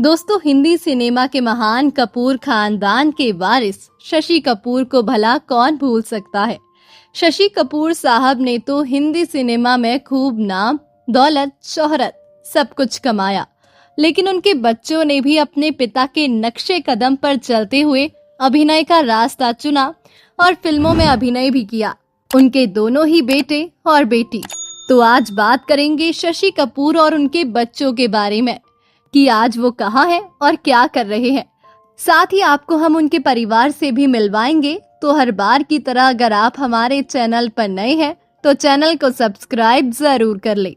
दोस्तों, हिंदी सिनेमा के महान कपूर खानदान के वारिस शशि कपूर को भला कौन भूल सकता है। शशि कपूर साहब ने तो हिंदी सिनेमा में खूब नाम, दौलत, शोहरत सब कुछ कमाया, लेकिन उनके बच्चों ने भी अपने पिता के नक्शे कदम पर चलते हुए अभिनय का रास्ता चुना और फिल्मों में अभिनय भी किया। उनके दोनों ही बेटे और बेटी। तो आज बात करेंगे शशि कपूर और उनके बच्चों के बारे में कि आज वो कहाँ हैं और क्या कर रहे हैं। साथ ही आपको हम उनके परिवार से भी मिलवाएंगे। तो हर बार की तरह अगर आप हमारे चैनल पर नए हैं तो चैनल को सब्सक्राइब जरूर कर ले।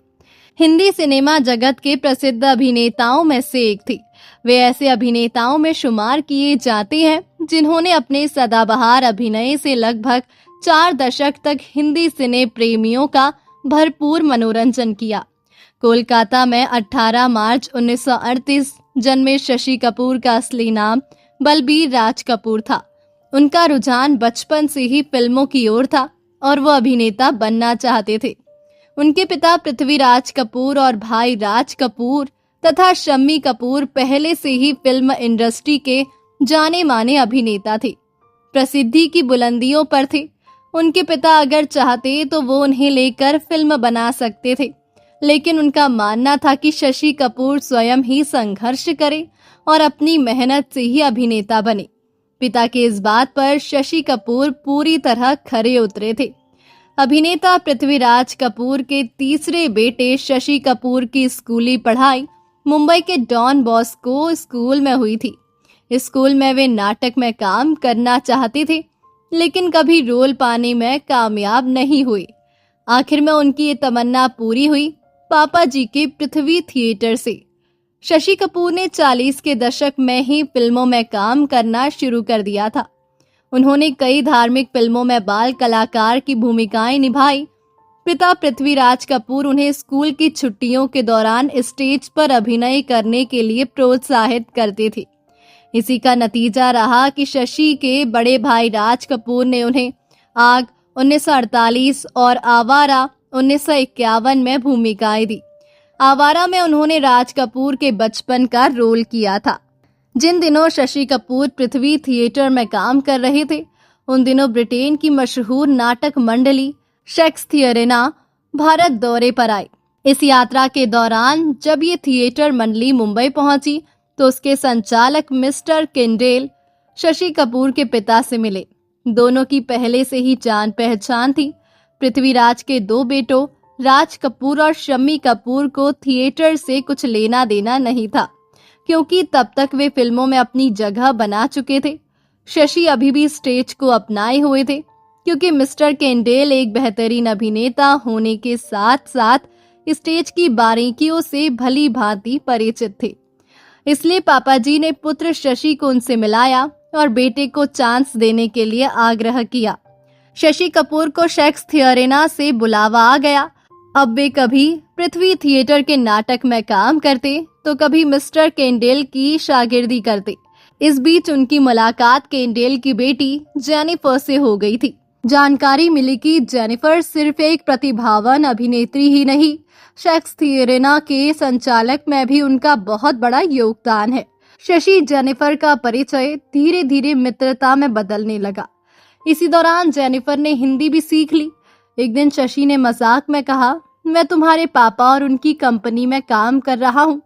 हिंदी सिनेमा जगत के प्रसिद्ध अभिनेताओं में से एक थी। वे ऐसे अभिनेताओं में शुमार किए जाते हैं जिन्होंने अपने सदाबहार अभिनय से लगभग 4 दशक तक हिंदी सिने प्रेमियों का भरपूर मनोरंजन किया। कोलकाता में 18 मार्च 1938 जन्मे शशि कपूर का असली नाम बलबीर राज कपूर था। उनका रुझान बचपन से ही फिल्मों की ओर था और वो अभिनेता बनना चाहते थे। उनके पिता पृथ्वीराज कपूर और भाई राज कपूर तथा शम्मी कपूर पहले से ही फिल्म इंडस्ट्री के जाने माने अभिनेता थे, प्रसिद्धि की बुलंदियों पर थे। उनके पिता अगर चाहते तो वो उन्हें लेकर फिल्म बना सकते थे, लेकिन उनका मानना था कि शशि कपूर स्वयं ही संघर्ष करे और अपनी मेहनत से ही अभिनेता बने। पिता के इस बात पर शशि कपूर पूरी तरह खरे उतरे थे। अभिनेता पृथ्वीराज कपूर के तीसरे बेटे शशि कपूर की स्कूली पढ़ाई मुंबई के डॉन बॉस्को स्कूल में हुई थी। इस स्कूल में वे नाटक में काम करना चाहते थे, लेकिन कभी रोल पाने में कामयाब नहीं हुए। आखिर में उनकी ये तमन्ना पूरी हुई पापा जी के पृथ्वी थिएटर से। शशि कपूर ने 40 के दशक में ही फिल्मों में काम करना शुरू कर दिया था। उन्होंने कई धार्मिक फिल्मों में बाल कलाकार की भूमिकाएं निभाई। पिता पृथ्वीराज कपूर उन्हें स्कूल की छुट्टियों के दौरान स्टेज पर अभिनय करने के लिए प्रोत्साहित करते थे। इसी का नतीजा रहा कि शशि के बड़े भाई राज कपूर ने उन्हें आग 1948 और आवारा 1951 में भूमिकाएं दी। आवारा में उन्होंने राज कपूर के बचपन का रोल किया था। जिन दिनों शशि कपूर पृथ्वी थिएटर में काम कर रहे थे, उन दिनों ब्रिटेन की मशहूर नाटक मंडली शेक्सपियरिना भारत दौरे पर आई। इस यात्रा के दौरान जब ये थिएटर मंडली मुंबई पहुंची तो उसके संचालक मिस्टर किंडेल शशि कपूर के पिता से मिले। दोनों की पहले से ही जान पहचान थी। पृथ्वीराज के 2 बेटों राज कपूर और शम्मी कपूर को थिएटर से कुछ लेना देना नहीं था, क्योंकि तब तक वे फिल्मों में अपनी जगह बना चुके थे। शशि अभी भी स्टेज को अपनाए हुए थे, क्योंकि मिस्टर केंडेल एक बेहतरीन अभिनेता होने के साथ साथ स्टेज की बारीकियों से भली भांति परिचित थे। इसलिए पापा जी ने पुत्र शशि को उनसे मिलाया और बेटे को चांस देने के लिए आग्रह किया। शशि कपूर को शेक्सपियरिना से बुलावा आ गया। अब वे कभी पृथ्वी थिएटर के नाटक में काम करते तो कभी मिस्टर केंडेल की शागिर्दी करते। इस बीच उनकी मुलाकात केंडेल की बेटी जेनिफर से हो गई थी। जानकारी मिली कि जेनिफर सिर्फ एक प्रतिभावान अभिनेत्री ही नहीं, शेक्सपियरिना के संचालक में भी उनका बहुत बड़ा योगदान है। शशि जेनिफर का परिचय धीरे धीरे मित्रता में बदलने लगा। इसी दौरान जेनिफर ने हिंदी भी सीख ली। एक दिन शशि ने मजाक में कहा, मैं तुम्हारे पापा और उनकी कंपनी में काम कर रहा हूँ,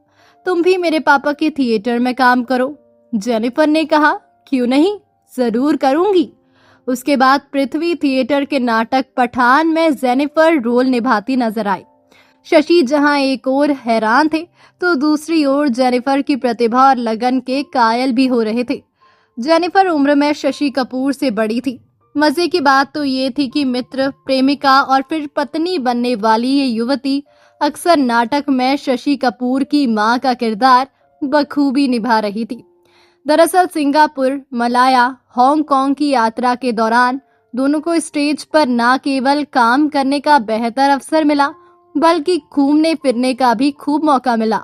तुम भी मेरे पापा के थिएटर में काम करो। जेनिफर ने कहा, क्यों नहीं, जरूर करूंगी। उसके बाद पृथ्वी थिएटर के नाटक पठान में जेनिफर रोल निभाती नजर आई। शशि जहां एक ओर हैरान थे तो दूसरी ओर जेनिफर की प्रतिभा और लगन के कायल भी हो रहे थे। जेनिफर उम्र में शशि कपूर से बड़ी थी। मजे की बात तो ये थी कि मित्र, प्रेमिका और फिर पत्नी बनने वाली ये युवती अक्सर नाटक में शशि कपूर की मां का किरदार बखूबी निभा रही थी। दरअसल सिंगापुर, मलाया, हांगकांग की यात्रा के दौरान दोनों को स्टेज पर न केवल काम करने का बेहतर अवसर मिला, बल्कि घूमने फिरने का भी खूब मौका मिला।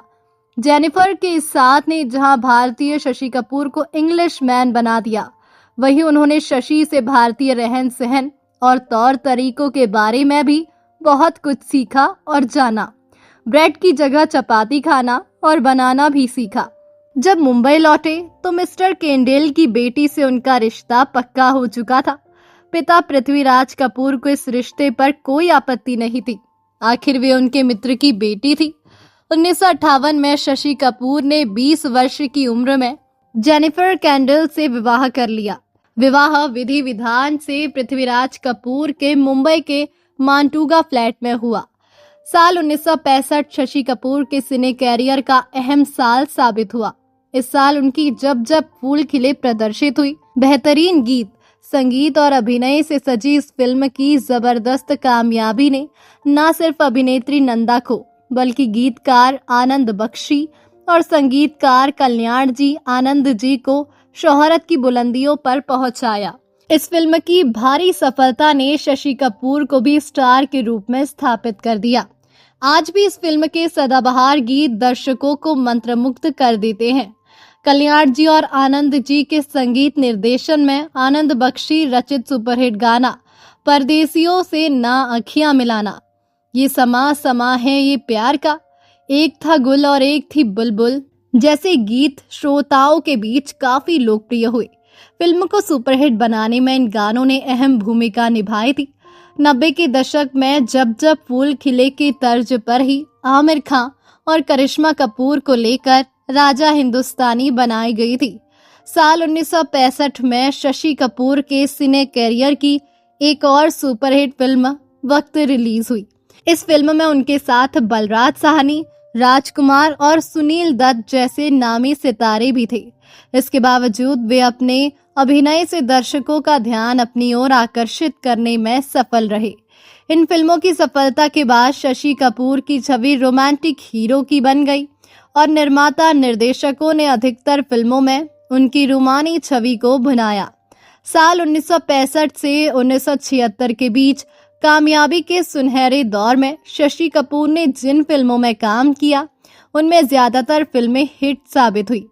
जेनिफर के इस साथ ने जहां भारतीय शशि कपूर को इंग्लिश मैन बना दिया, वहीं उन्होंने शशि से भारतीय रहन सहन और तौर तरीकों के बारे में भी बहुत कुछ सीखा और जाना। ब्रेड की जगह चपाती खाना और बनाना भी सीखा। जब मुंबई लौटे तो मिस्टर केंडेल की बेटी से उनका रिश्ता पक्का हो चुका था। पिता पृथ्वीराज कपूर को इस रिश्ते पर कोई आपत्ति नहीं थी। आखिर वे उनके मित्र की बेटी थी। 1958 में शशि कपूर ने 20 वर्ष की उम्र में जेनिफर कैंडल से विवाह कर लिया। विवाह विधि विधान से पृथ्वीराज कपूर के मुंबई के मांटुगा फ्लैट में हुआ। साल 1965 शशि कपूर के सिने कैरियर का अहम साल साबित हुआ। इस साल उनकी जब जब फूल खिले प्रदर्शित हुई। बेहतरीन गीत, संगीत और अभिनय से सजी इस फिल्म की जबरदस्त कामयाबी ने न सिर्फ अभिनेत्री नंदा को बल्कि गीतकार आनंद बख्शी और संगीतकार कल्याण जी आनंद जी को शोहरत की बुलंदियों पर पहुंचाया। इस फिल्म की भारी सफलता ने शशि कपूर को भी स्टार के रूप में स्थापित कर दिया। आज भी इस फिल्म के सदाबहार गीत दर्शकों को मंत्रमुग्ध कर देते हैं। कल्याण जी और आनंद जी के संगीत निर्देशन में आनंद बख्शी रचित सुपरहिट गाना परदेसियों से ना अखियां मिलाना, ये समा समा है ये प्यार का, एक था गुल और एक थी बुलबुल जैसे गीत श्रोताओं के बीच काफी लोकप्रिय हुए। फिल्म को सुपरहिट बनाने में इन गानों ने अहम भूमिका निभाई थी। 90 के दशक में जब जब फूल खिले की तर्ज पर ही आमिर खान और करिश्मा कपूर को लेकर राजा हिंदुस्तानी बनाई गई थी। साल 1965 में शशि कपूर के सिने कैरियर की एक और सुपरहिट फिल्म वक्त रिलीज हुई। इस फिल्म में उनके साथ बलराज साहनी, राजकुमार और सुनील दत्त जैसे नामी सितारे भी थे। इसके बावजूद वे अपने अभिनय से दर्शकों का ध्यान अपनी ओर आकर्षित करने में सफल रहे। इन फिल्मों की सफलता के बाद शशि कपूर की छवि रोमांटिक हीरो की बन गई और निर्माता निर्देशकों ने अधिकतर फिल्मों में उनकी रूमानी छवि को भुनाया। साल 1965 से 1976 के बीच कामयाबी के सुनहरे दौर में शशि कपूर ने जिन फिल्मों में काम किया उनमें ज्यादातर फिल्में हिट साबित हुई।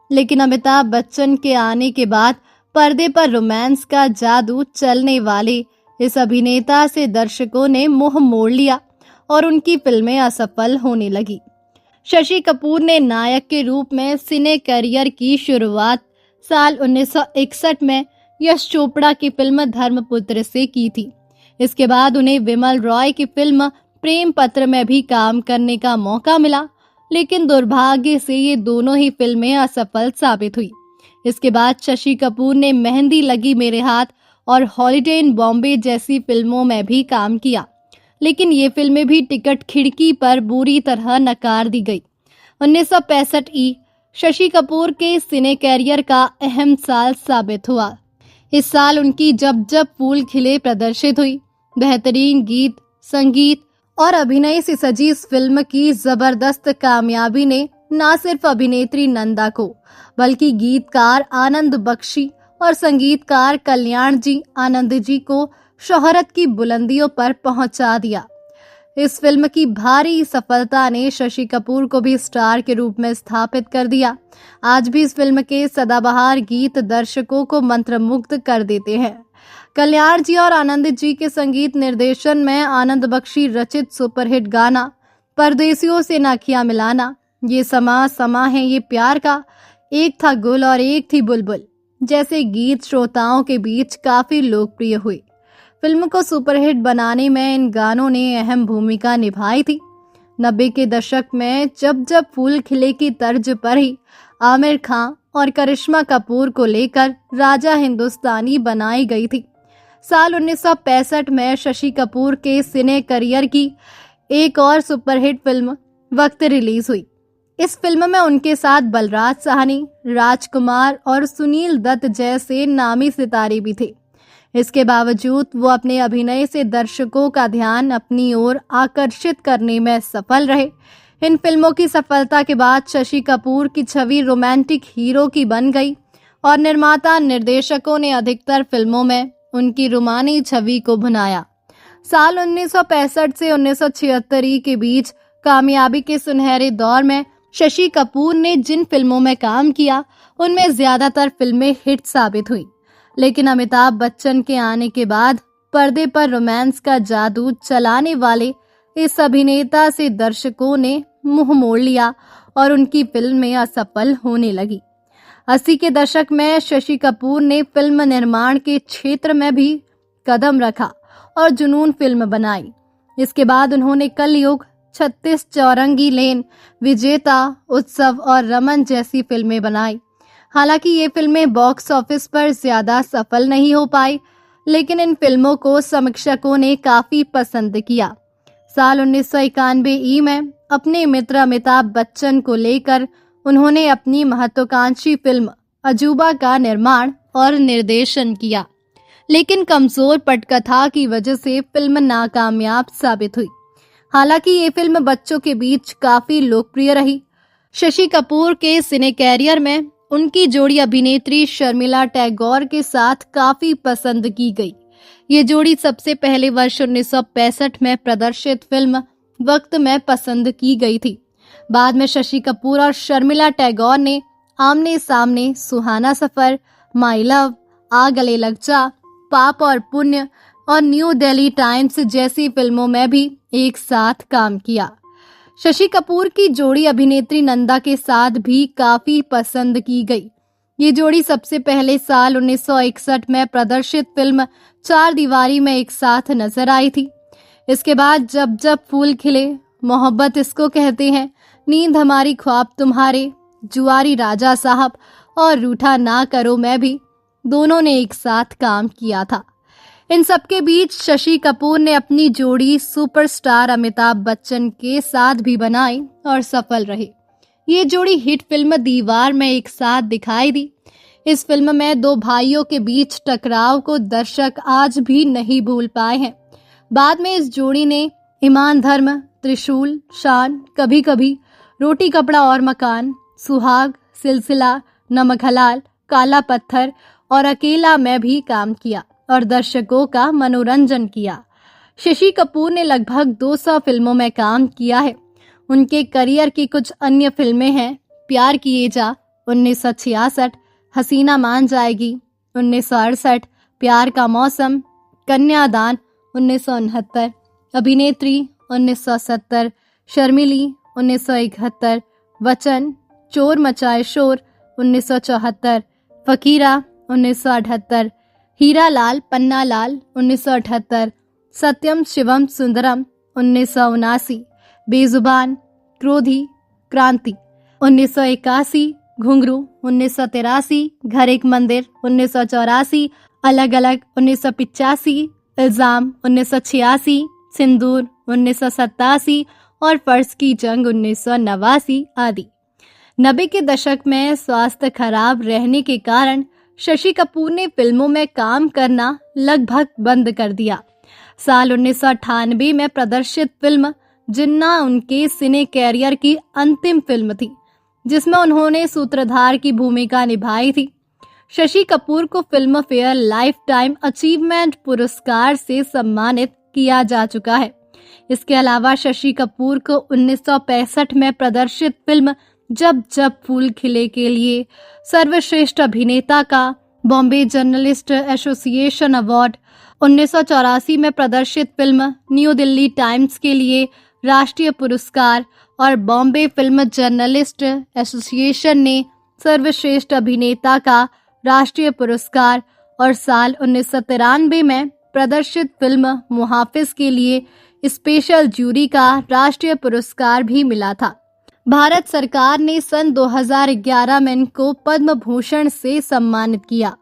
लेकिन अमिताभ बच्चन के आने के बाद पर्दे पर रोमांस का जादू चलने वाले इस अभिनेता से दर्शकों ने मुंह मोड़ लिया और उनकी फिल्में असफल होने लगी। शशि कपूर ने नायक के रूप में सिने करियर की शुरुआत साल 1961 में यश चोपड़ा की फिल्म धर्मपुत्र से की थी। इसके बाद उन्हें विमल रॉय की फिल्म प्रेम पत्र में भी काम करने का मौका मिला, लेकिन दुर्भाग्य से ये दोनों ही फिल्में असफल साबित हुई। इसके बाद शशि कपूर ने मेहंदी लगी मेरे हाथ और हॉलिडे इन बॉम्बे जैसी फिल्मों में भी काम किया, लेकिन ये फिल्में भी टिकट खिड़की पर बुरी तरह नकार दी गई। 1965 ई शशि कपूर के सिने कैरियर का अहम साल साबित हुआ। इस साल उनकी जब जब फूल खिले प्रदर्शित हुई। बेहतरीन गीत, संगीत और अभिनय से सजी इस फिल्म की जबरदस्त कामयाबी ने न सिर्फ अभिनेत्री नंदा को बल्कि गीतकार आनंद बख्शी और संगीतकार कल्याण जी आनंद जी को शोहरत की बुलंदियों पर पहुंचा दिया। इस फिल्म की भारी सफलता ने शशि कपूर को भी स्टार के रूप में स्थापित कर दिया। आज भी इस फिल्म के सदाबहार गीत दर्शकों को मंत्रमुग्ध कर देते हैं। कल्याण जी और आनंद जी के संगीत निर्देशन में आनंद बख्शी रचित सुपरहिट गाना परदेसियों से ना अखियां मिलाना, ये समा समा है ये प्यार का, एक था गुल और एक थी बुलबुल जैसे गीत श्रोताओं के बीच काफी लोकप्रिय हुए। फिल्म को सुपरहिट बनाने में इन गानों ने अहम भूमिका निभाई थी। 90 के दशक में जब जब फूल खिले की तर्ज पर ही आमिर खान और करिश्मा कपूर को लेकर राजा हिंदुस्तानी बनाई गई थी। साल 1965 में शशि कपूर के सिने करियर की एक और सुपरहिट फिल्म वक्त रिलीज हुई। इस फिल्म में उनके साथ बलराज साहनी, राजकुमार और सुनील दत्त जैसे नामी सितारे भी थे। इसके बावजूद वो अपने अभिनय से दर्शकों का ध्यान अपनी ओर आकर्षित करने में सफल रहे। इन फिल्मों की सफलता के बाद शशि कपूर की छवि रोमांटिक हीरो की बन गई और निर्माता निर्देशकों ने अधिकतर फिल्मों में उनकी रूमानी छवि को भुनाया। साल 1965 से 1976 के बीच कामयाबी के सुनहरे दौर में शशि कपूर ने जिन फिल्मों में काम किया उनमें ज्यादातर फिल्में हिट साबित हुई। लेकिन अमिताभ बच्चन के आने के बाद पर्दे पर रोमांस का जादू चलाने वाले इस अभिनेता से दर्शकों ने मुंह मोड़ लिया और उनकी फिल्में असफल होने लगी। 80 के दशक में शशि कपूर ने फिल्म निर्माण के क्षेत्र में भी कदम रखा और जुनून फिल्म बनाई। इसके बाद उन्होंने कलयुग, 36 चौरंगी लेन, विजेता, उत्सव और रमन जैसी फिल्में बनाई। हालांकि ये फिल्में बॉक्स ऑफिस पर ज्यादा सफल नहीं हो पाई, लेकिन इन फिल्मों को समीक्षकों ने काफी पसंद किया। साल 1991 में अपने मित्र अमिताभ बच्चन को लेकर उन्होंने अपनी महत्वाकांक्षी फिल्म अजूबा का निर्माण और निर्देशन किया, लेकिन कमजोर पटकथा की वजह से फिल्म नाकामयाब साबित हुई। हालांकि ये फिल्म बच्चों के बीच काफी लोकप्रिय रही। शशि कपूर के सिने कैरियर में उनकी जोड़ी अभिनेत्री शर्मिला टैगोर के साथ काफी पसंद की गई। ये जोड़ी सबसे पहले वर्ष 1965 में प्रदर्शित फिल्म वक्त में पसंद की गई थी। बाद में शशि कपूर और शर्मिला टैगोर ने आमने सामने सुहाना सफर, माई लव, आ गले लग जा, पाप और पुण्य और न्यू दिल्ली टाइम्स जैसी फिल्मों में भी एक साथ काम किया। शशि कपूर की जोड़ी अभिनेत्री नंदा के साथ भी काफी पसंद की गई। ये जोड़ी सबसे पहले साल 1961 में प्रदर्शित फिल्म चार दीवारी में एक साथ नजर आई थी। इसके बाद जब जब फूल खिले, मोहब्बत इसको कहते हैं, नींद हमारी ख्वाब तुम्हारे, जुआरी राजा साहब और रूठा ना करो में भी दोनों ने एक साथ काम किया था। इन सबके बीच शशि कपूर ने अपनी जोड़ी सुपरस्टार अमिताभ बच्चन के साथ भी बनाई और सफल रहे। ये जोड़ी हिट फिल्म दीवार में एक साथ दिखाई दी। इस फिल्म में दो भाइयों के बीच टकराव को दर्शक आज भी नहीं भूल पाए हैं। बाद में इस जोड़ी ने ईमान धर्म, त्रिशूल, शान, कभी कभी, रोटी कपड़ा और मकान, सुहाग, सिलसिला, नमक हलाल, काला पत्थर और अकेला में भी काम किया और दर्शकों का मनोरंजन किया। शशि कपूर ने लगभग 200 फिल्मों में काम किया है। उनके करियर की कुछ अन्य फिल्में हैं प्यार किए जा 1966, हसीना मान जाएगी 1968, प्यार का मौसम, कन्यादान 1969, अभिनेत्री 1970, शर्मिली 1971, वचन, चोर मचाए शोर 1974, फकीरा 1978, हीरा लाल पन्ना लाल 1978, सत्यम शिवम सुंदरम 1979, बेजुबान, क्रोधी, क्रांति 1981, घुंघरू 1983, घर एक मंदिर 1984, अलग अलग 1985, इल्जाम 1986, सिंदूर 1987 और फर्ज की जंग 1989 आदि। 90 के दशक में स्वास्थ्य खराब रहने के कारण शशि कपूर ने फिल्मों में काम करना लगभग बंद कर दिया। साल 1998 में प्रदर्शित फिल्म जिन्ना उनके सिने कैरियर की अंतिम फिल्म थी, जिसमें उन्होंने सूत्रधार की भूमिका निभाई थी। शशि कपूर को film fair life time achievement पुरस्कार से सम्मानित किया जा चुका है। इसके अलावा शशि कपूर को 1965 में प्रदर्शित फिल्म जब जब फूल खिले के लिए सर्वश्रेष्ठ अभिनेता का बॉम्बे जर्नलिस्ट एसोसिएशन अवार्ड, 1984 में प्रदर्शित फिल्म न्यू दिल्ली टाइम्स के लिए राष्ट्रीय पुरस्कार और बॉम्बे फिल्म जर्नलिस्ट एसोसिएशन ने सर्वश्रेष्ठ अभिनेता का राष्ट्रीय पुरस्कार और साल 1993 में प्रदर्शित फिल्म मुहाफिज के लिए स्पेशल जूरी का राष्ट्रीय पुरस्कार भी मिला था। भारत सरकार ने सन 2011 में इनको पद्म भूषण से सम्मानित किया।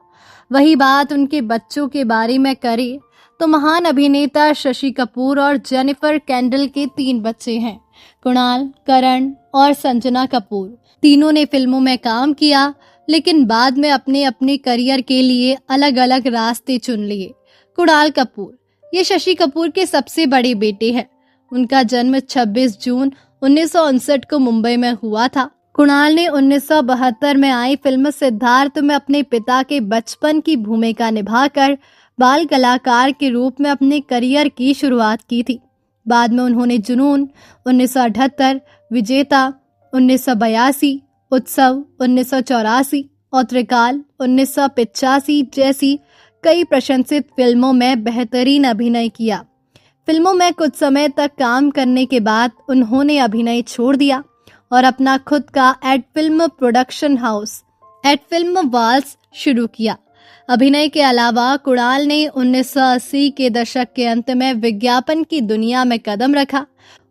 वही बात उनके बच्चों के बारे में करें तो महान अभिनेता शशि कपूर और जेनिफर कैंडल के 3 बच्चे हैं, कुणाल, करण और संजना कपूर। तीनों ने फिल्मों में काम किया, लेकिन बाद में अपने अपने करियर के लिए अलग अलग रास्ते चुन लिए। कुणाल कपूर ये शशि कपूर के सबसे बड़े बेटे हैं। उनका जन्म 26 जून 1959 को मुंबई में हुआ था। कुणाल ने 1972 में आई फिल्म सिद्धार्थ में अपने पिता के बचपन की भूमिका निभाकर बाल कलाकार के रूप में अपने करियर की शुरुआत की थी। बाद में उन्होंने जुनून 1978, विजेता 1982, उत्सव 1984 और त्रिकाल 1985 जैसी कई प्रशंसित फिल्मों में बेहतरीन अभिनय किया। फिल्मों में कुछ समय तक काम करने के बाद उन्होंने अभिनय छोड़ दिया और अपना खुद का ad film production house ad film वाल्स शुरू किया। अभिनय के अलावा कुणाल ने 1980 के दशक के अंत में विज्ञापन की दुनिया में कदम रखा।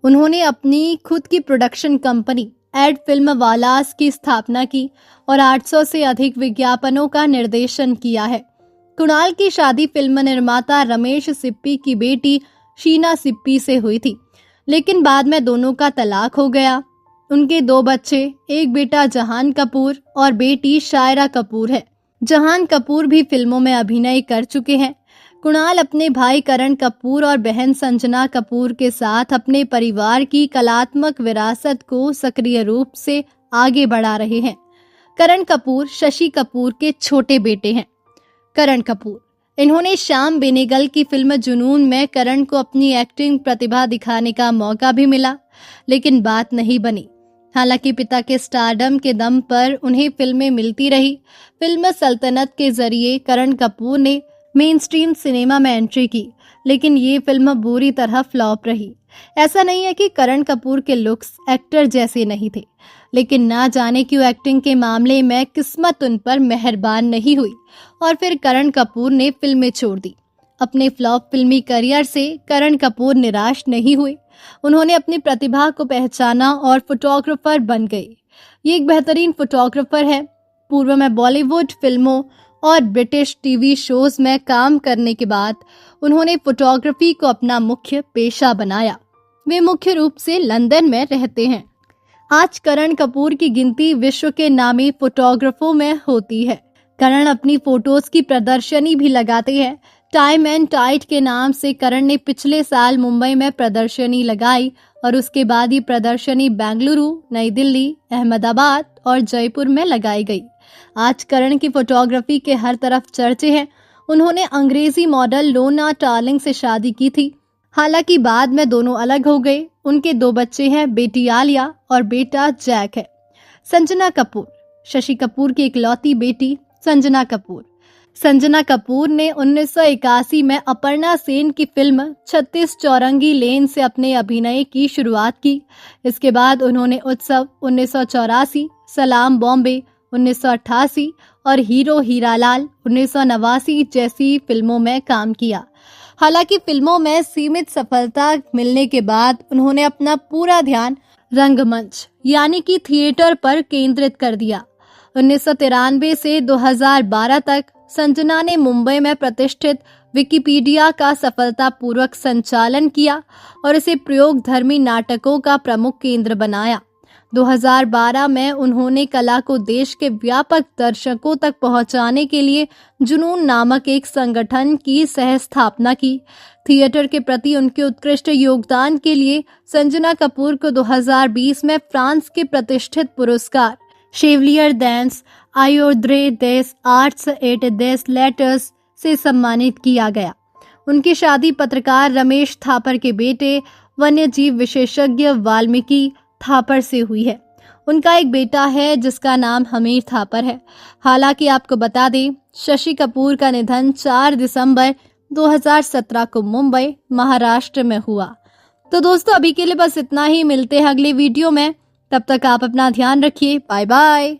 उन्होंने अपनी खुद की प्रोडक्शन कंपनी एड फिल्म वालास की स्थापना की और 800 से अधिक विज्ञापनों का निर्देशन किया है। कुणाल की शादी फिल्म निर्माता रमेश सिप्पी की बेटी शीना सिप्पी से हुई थी, लेकिन बाद में दोनों का तलाक हो गया। उनके 2 बच्चे, एक बेटा जहान कपूर और बेटी शायरा कपूर है। जहान कपूर भी फिल्मों में अभिनय कर चुके हैं। कुणाल अपने भाई करण कपूर और बहन संजना कपूर के साथ अपने परिवार की कलात्मक विरासत को सक्रिय रूप से आगे बढ़ा रहे हैं। करण कपूर शशि कपूर के छोटे बेटे हैं। करण कपूर, इन्होंने श्याम बेनेगल की फिल्म जुनून में करण को अपनी एक्टिंग प्रतिभा दिखाने का मौका भी मिला, लेकिन बात नहीं बनी। हालांकि पिता के स्टारडम के दम पर उन्हें फिल्में मिलती रही। फिल्म सल्तनत के जरिए करण कपूर ने मेन स्ट्रीम सिनेमा में एंट्री की, लेकिन ये फिल्म बुरी तरह फ्लॉप रही। ऐसा नहीं है कि करण कपूर के लुक्स एक्टर जैसे नहीं थे, लेकिन ना जाने क्यों एक्टिंग के मामले में किस्मत उन पर मेहरबान नहीं हुई और फिर करण कपूर ने फिल्में छोड़ दी। अपने फ्लॉप फिल्मी करियर से करण कपूर निराश नहीं हुए। उन्होंने अपनी प्रतिभा को पहचाना और फोटोग्राफर बन गए। ये एक बेहतरीन फोटोग्राफर है। पूर्व में बॉलीवुड फिल्मों और ब्रिटिश टीवी शोज में काम करने के बाद उन्होंने फोटोग्राफी को अपना मुख्य पेशा बनाया। वे मुख्य रूप से लंदन में रहते हैं। आज करण कपूर की गिनती विश्व के नामी फोटोग्राफरों में होती है। करण अपनी फोटोज की प्रदर्शनी भी लगाते हैं। टाइम एंड टाइड के नाम से करण ने पिछले साल मुंबई में प्रदर्शनी लगाई और उसके बाद ही प्रदर्शनी बेंगलुरु, नई दिल्ली, अहमदाबाद और जयपुर में लगाई गई। आज करण की फोटोग्राफी के हर तरफ चर्चे हैं। उन्होंने अंग्रेजी मॉडल लोना टार्लिंग से शादी की थी। हालांकि बाद में दोनों अलग हो गए। उनके 2 बच्चे हैं, बेटी आलिया और बेटा जैक है। संजना कपूर, शशि कपूर की इकलौती बेटी संजना कपूर। संजना कपूर ने 1981 में अपर्णा सेन की फिल्म 36 चौरंगी लेन से अपने अभिनय की शुरुआत की। इसके बाद उन्होंने उत्सव 1984, सलाम बॉम्बे 1988 और हीरो हीरालाल 1989 जैसी फिल्मों में काम किया। हालांकि फिल्मों में सीमित सफलता मिलने के बाद उन्होंने अपना पूरा ध्यान रंगमंच यानी कि थिएटर पर केंद्रित कर दिया। 1993 से 2012 तक संजना ने मुंबई में प्रतिष्ठित विकिपीडिया का सफलतापूर्वक संचालन किया और इसे प्रयोगधर्मी नाटकों का प्रमुख केंद्र बनाया। 2012 में उन्होंने कला को देश के व्यापक दर्शकों तक पहुंचाने के लिए जुनून नामक एक संगठन की सह स्थापना की। थिएटर के प्रति उनके उत्कृष्ट योगदान के लिए संजना कपूर को 2020 में फ्रांस के प्रतिष्ठित पुरस्कार शेवलियर डेंस आयोद्रे देस आर्ट्स एट देस लेटर्स से सम्मानित किया गया। उनकी शादी पत्रकार रमेश थापर के बेटे वन्यजीव विशेषज्ञ वाल्मीकि थापर से हुई है। उनका एक बेटा है जिसका नाम हमीर थापर है। हालांकि आपको बता दें, शशि कपूर का निधन 4 दिसंबर 2017 को मुंबई, महाराष्ट्र में हुआ। तो दोस्तों, अभी के लिए बस इतना ही। मिलते हैं अगले वीडियो में। तब तक आप अपना ध्यान रखिए। Bye bye.